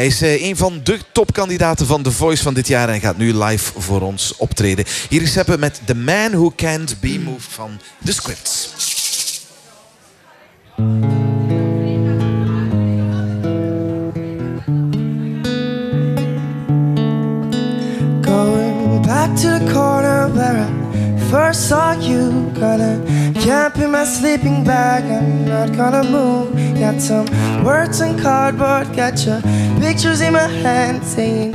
Hij is een van de topkandidaten van The Voice van dit jaar en gaat nu live voor ons optreden. Hier is Seppe met The Man Who Can't Be Moved van The Scripts. Going back to the corner where I first saw you. Gonna camp in my sleeping bag, I'm not gonna move. Got some words on cardboard, got your pictures in my hand saying,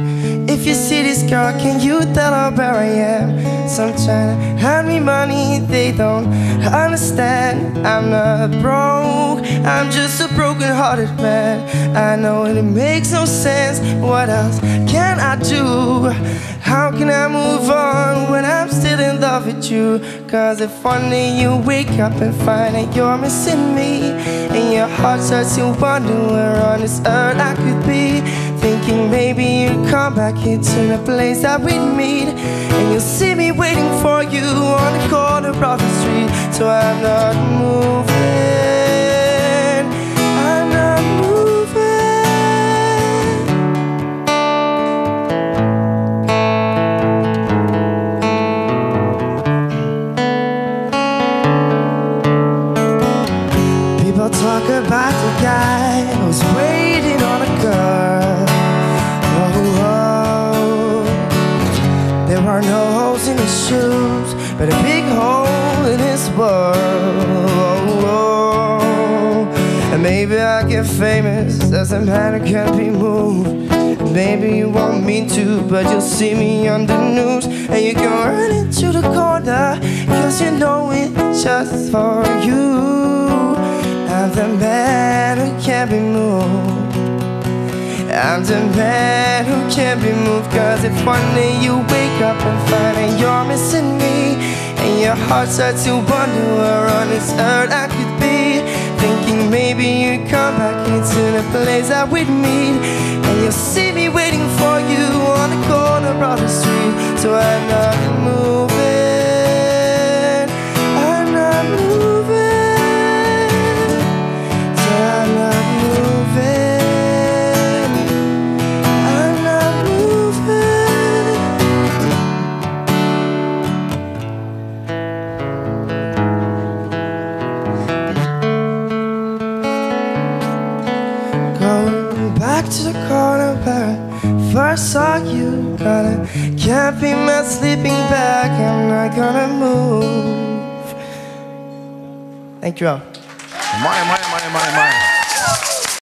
if you see this girl, can you tell her where I am? Some trying to hand me money, they don't understand. I'm not broke, I'm just a broken-hearted man. I know it makes no sense, what else can I do? How can I move on when I'm still in love with you? Cause if one day you wake up and find that you're missing me, and your heart starts to wonder where on this earth I could be, thinking maybe you'd come back here to the place that we'd meet, and you'll see me waiting for you on the corner of the street. So I'm not moving, I'm not moving. People talk about the guy who's waiting on a girl. There are no holes in his shoes, but a big hole in his world. And maybe I get famous as a man who can't be moved. Maybe you won't mean to, but you'll see me on the news, and you can run into the corner, cause you know it's just for you. I'm the man who can't be moved. I'm the man who can't be moved. Cause if one day you wake up and find that you're missing me, and your heart starts to wonder where on this earth I could be, thinking maybe you'd come back into the place that we'd meet, and you'll see me waiting for you on the corner of the street. So I'm not moving, I'm not moving. So I'm not moving, back to the corner where I first saw you. Gonna camp in my sleeping bag, I'm not gonna move. Thank you all. Mooi.